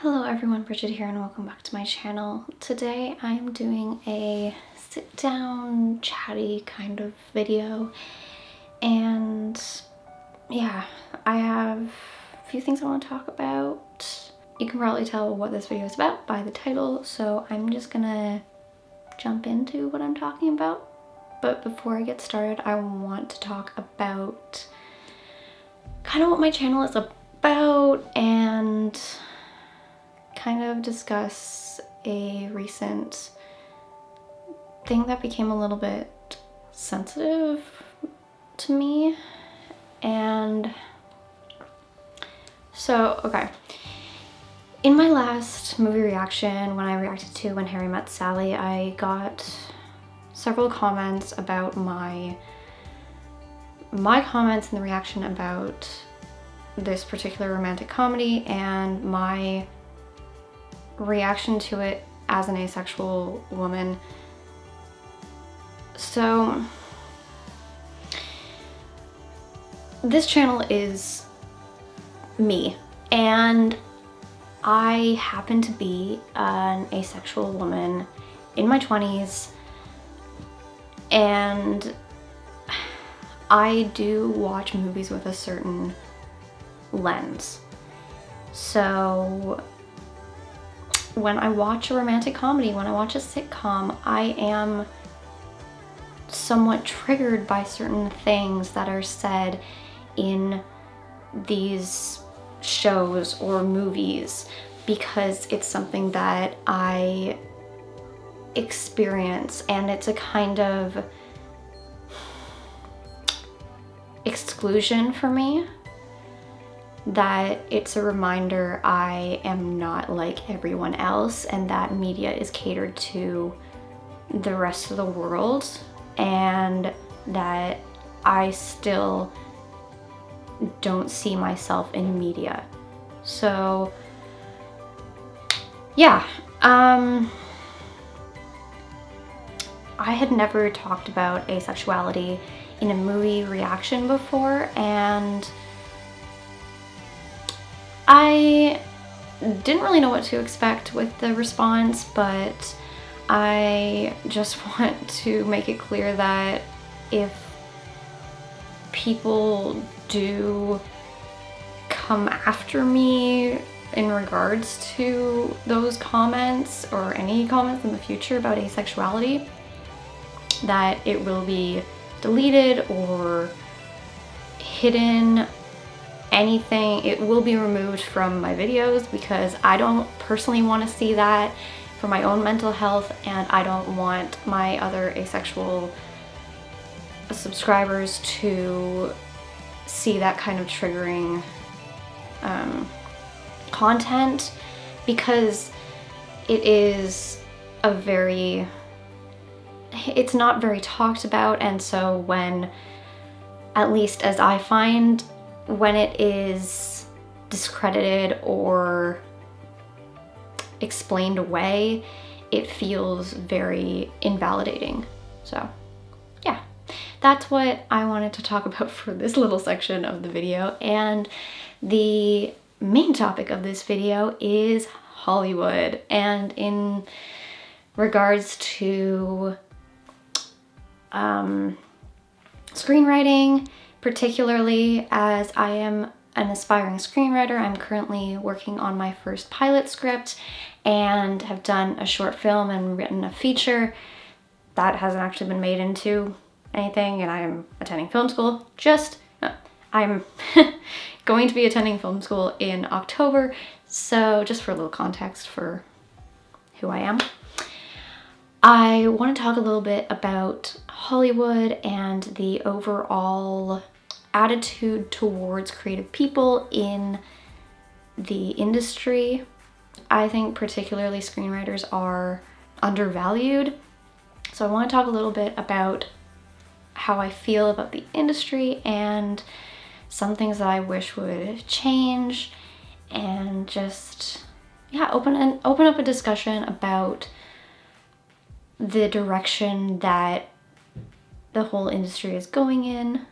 Hello everyone, Bridget here and welcome back to my channel. Today I'm doing a sit down chatty kind of video, and yeah, I have a few things I want to talk about. You can probably tell what this video is about by the title, so I'm just gonna jump into what I'm talking about. But before I get started, I want to talk about kind of what my channel is about and kind of discuss a recent thing that became a little bit sensitive to me. And so, okay, in my last movie reaction, when I reacted to When Harry Met Sally, I got several comments about my comments in the reaction about this particular romantic comedy and my reaction to it as an asexual woman. So this channel is me, and I happen to be an asexual woman in my 20s, and I do watch movies with a certain lens. So when I watch a romantic comedy, when I watch a sitcom, I am somewhat triggered by certain things that are said in these shows or movies because it's something that I experience, and it's a kind of exclusion for me. That it's a reminder I am not like everyone else, and that media is catered to the rest of the world, and that I still don't see myself in media. So yeah, I had never talked about asexuality in a movie reaction before, and I didn't really know what to expect with the response, but I just want to make it clear that if people do come after me in regards to those comments or any comments in the future about asexuality, that it will be deleted or hidden. Anything, it will be removed from my videos because I don't personally want to see that for my own mental health, and I don't want my other asexual subscribers to see that kind of triggering content, because it's not very talked about. And so when, at least as I find, when it is discredited or explained away, it feels very invalidating. So yeah, that's what I wanted to talk about for this little section of the video. And the main topic of this video is Hollywood, and in regards to screenwriting, particularly as I am an aspiring screenwriter. I'm currently working on my first pilot script and have done a short film and written a feature that hasn't actually been made into anything, and I'm attending film school. I'm going to be attending film school in October, so just for a little context for who I am. I want to talk a little bit about Hollywood and the overall attitude towards creative people in the industry. I think particularly screenwriters are undervalued. So I want to talk a little bit about how I feel about the industry and some things that I wish would change, and just, yeah, open up a discussion about the direction that the whole industry is going in.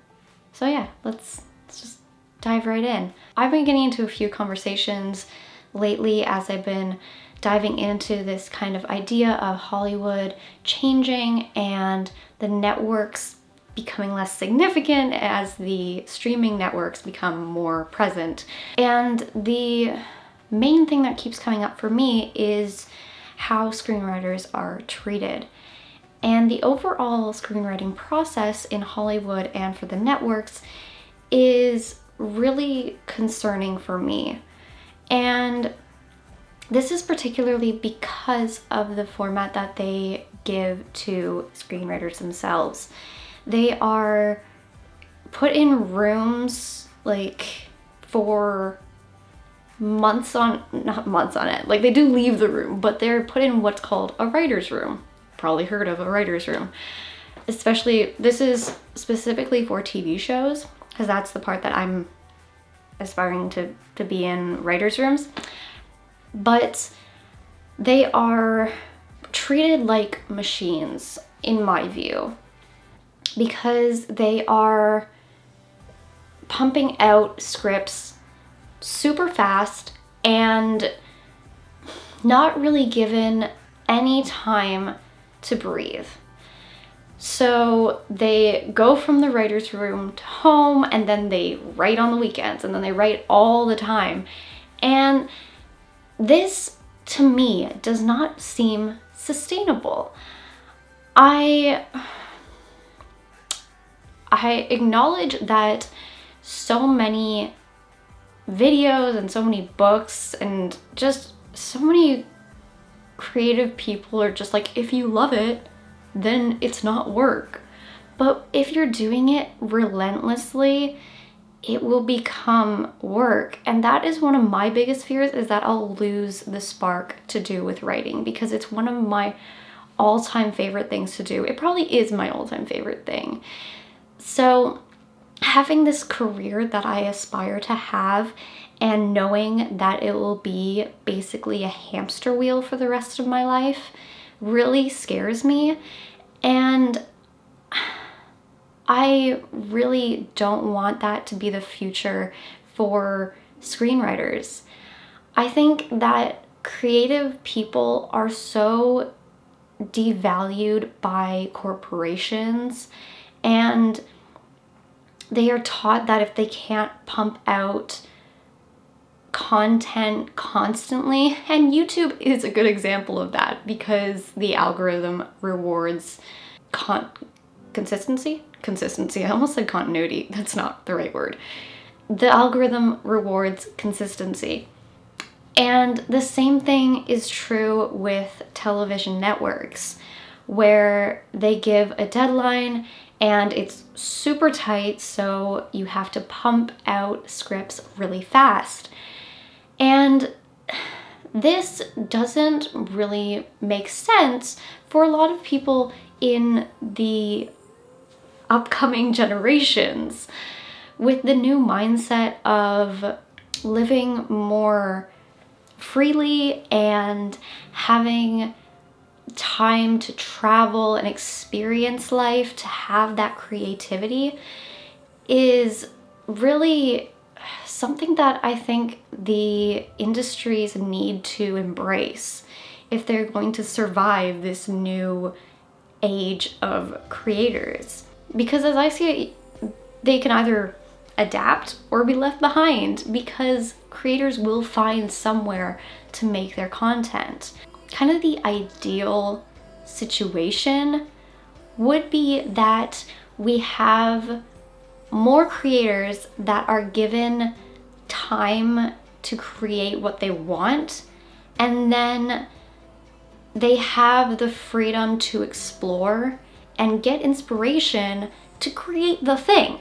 So yeah, let's just dive right in. I've been getting into a few conversations lately as I've been diving into this kind of idea of Hollywood changing and the networks becoming less significant as the streaming networks become more present. And the main thing that keeps coming up for me is how screenwriters are treated. And the overall screenwriting process in Hollywood and for the networks is really concerning for me. And this is particularly because of the format that they give to screenwriters themselves. They are put in rooms like for months on, not months on it, like they do leave the room, but they're put in what's called a writer's room. Probably heard of a writer's room. Especially, this is specifically for TV shows, because that's the part that I'm aspiring to be in, writer's rooms. But they are treated like machines, in my view, because they are pumping out scripts super fast and not really given any time to breathe. So they go from the writer's room to home, and then they write on the weekends, and then they write all the time. And this, to me, does not seem sustainable. I acknowledge that so many videos and so many books and just so many creative people are just like, if you love it, then it's not work. But if you're doing it relentlessly, it will become work. And that is one of my biggest fears, is that I'll lose the spark to do with writing, because it's one of my all-time favorite things to do. It probably is my all-time favorite thing. So having this career that I aspire to have and knowing that it will be basically a hamster wheel for the rest of my life really scares me. And I really don't want that to be the future for screenwriters. I think that creative people are so devalued by corporations, and they are taught that if they can't pump out content constantly, and YouTube is a good example of that, because the algorithm rewards consistency. I almost said continuity. That's not the right word. The algorithm rewards consistency. And the same thing is true with television networks, where they give a deadline and it's super tight, so you have to pump out scripts really fast. And this doesn't really make sense for a lot of people in the upcoming generations, with the new mindset of living more freely and having time to travel and experience life, to have that creativity, is really something that I think the industries need to embrace if they're going to survive this new age of creators. Because as I see it, they can either adapt or be left behind, because creators will find somewhere to make their content. Kind of the ideal situation would be that we have more creators that are given time to create what they want, and then they have the freedom to explore and get inspiration to create the thing.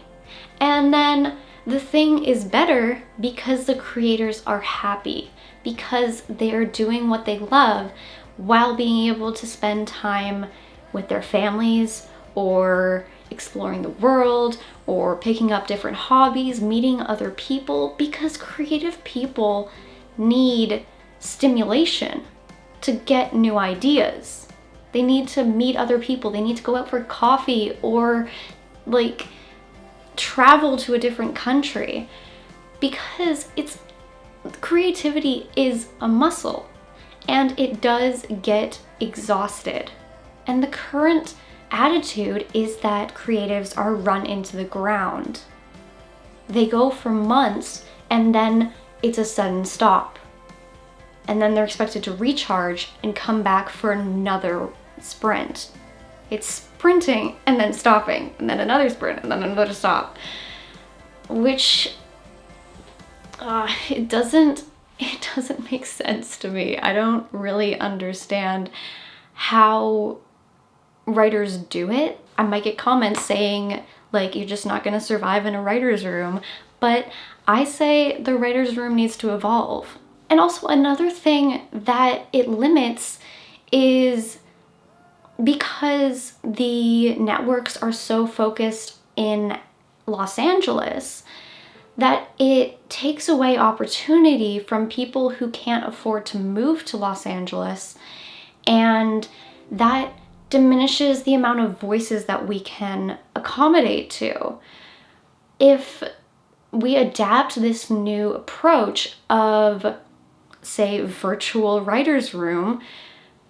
And then the thing is better because the creators are happy, because they are doing what they love while being able to spend time with their families, or exploring the world, or picking up different hobbies, meeting other people, because creative people need stimulation to get new ideas. They need to meet other people. They need to go out for coffee, or travel to a different country, because it's creativity is a muscle and it does get exhausted. And the current attitude is that creatives are run into the ground. They go for months and then it's a sudden stop. And then they're expected to recharge and come back for another sprint. It's sprinting and then stopping, and then another sprint and then another stop. Which, it doesn't make sense to me. I don't really understand how writers do it. I might get comments saying, like, you're just not gonna survive in a writer's room, but I say the writer's room needs to evolve. And also another thing that it limits is because the networks are so focused in Los Angeles that it takes away opportunity from people who can't afford to move to Los Angeles, and that diminishes the amount of voices that we can accommodate to. If we adapt this new approach of, say, virtual writer's room,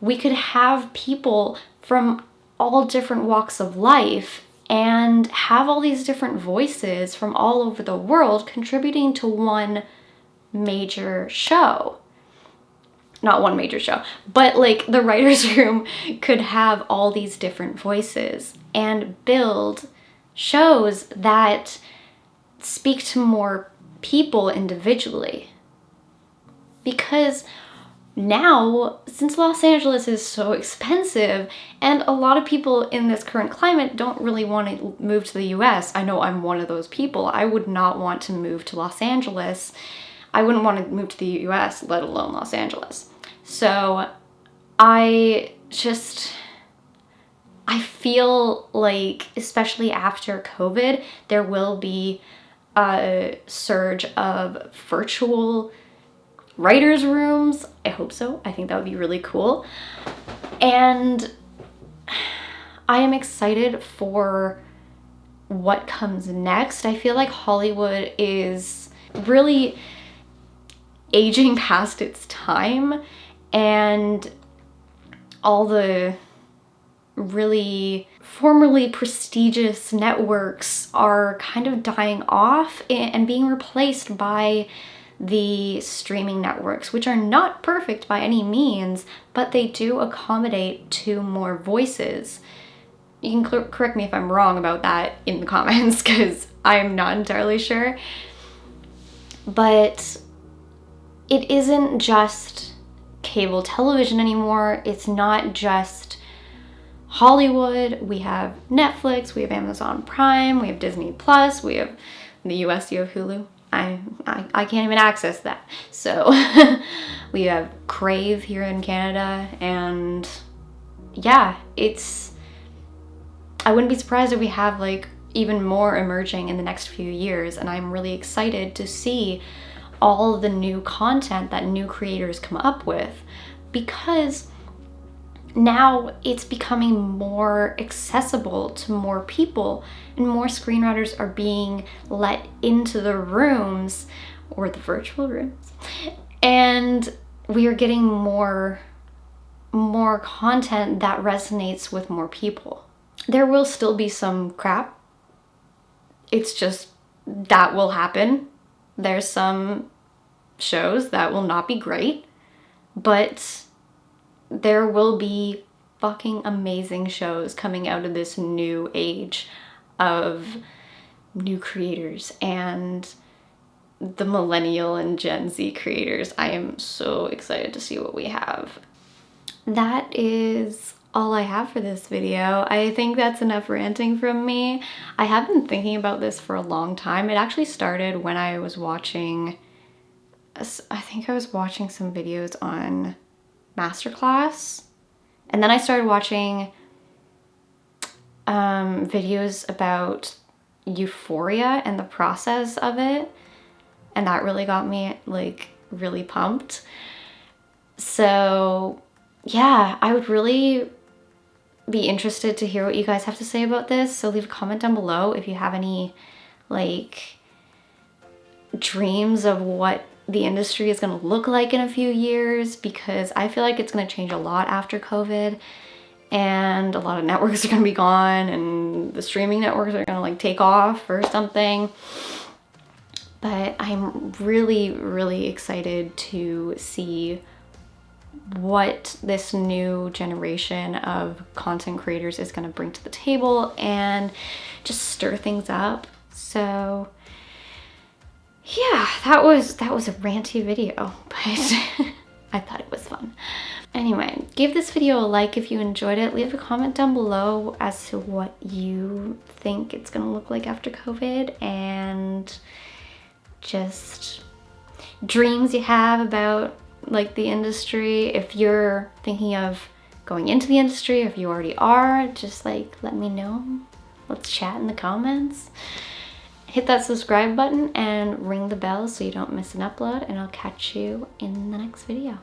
we could have people from all different walks of life and have all these different voices from all over the world contributing to one major show. Not one major show, but like the writer's room could have all these different voices and build shows that speak to more people individually. Because now, since Los Angeles is so expensive and a lot of people in this current climate don't really want to move to the US, I know I'm one of those people. I would not want to move to Los Angeles. I wouldn't want to move to the US, let alone Los Angeles. So I feel like, especially after COVID, there will be a surge of virtual writers' rooms. I hope so. I think that would be really cool. And I am excited for what comes next. I feel like Hollywood is really aging past its time, and all the really formerly prestigious networks are kind of dying off and being replaced by the streaming networks, which are not perfect by any means, but they do accommodate to more voices. You can correct me if I'm wrong about that in the comments, because I'm not entirely sure. But it isn't just cable television anymore. It's not just Hollywood. We have Netflix, we have Amazon Prime, we have Disney Plus, we have in the US, you have Hulu. I can't even access that. So we have Crave here in Canada, and yeah, I wouldn't be surprised if we have like even more emerging in the next few years, and I'm really excited to see all the new content that new creators come up with, because now it's becoming more accessible to more people, and more screenwriters are being let into the rooms, or the virtual rooms, and we are getting more content that resonates with more people. There will still be some crap. It's just, that will happen. There's some shows that will not be great, but there will be fucking amazing shows coming out of this new age of new creators and the millennial and Gen Z creators. I am so excited to see what we have. That is all I have for this video. I think that's enough ranting from me. I have been thinking about this for a long time. It actually started when I was watching, I think I was watching some videos on Masterclass, and then I started watching videos about Euphoria and the process of it, and that really got me like really pumped. So yeah, I would really be interested to hear what you guys have to say about this, so leave a comment down below if you have any like dreams of what the industry is going to look like in a few years, because I feel like it's going to change a lot after COVID, and a lot of networks are going to be gone, and the streaming networks are going to like take off or something. But I'm really, really excited to see what this new generation of content creators is going to bring to the table and just stir things up. So yeah, that was a ranty video, but I thought it was fun. Anyway, give this video a like if you enjoyed it. Leave a comment down below as to what you think it's gonna look like after COVID, and just dreams you have about like the industry. If you're thinking of going into the industry, if you already are, just like let me know. Let's chat in the comments. Hit that subscribe button and ring the bell so you don't miss an upload, and I'll catch you in the next video.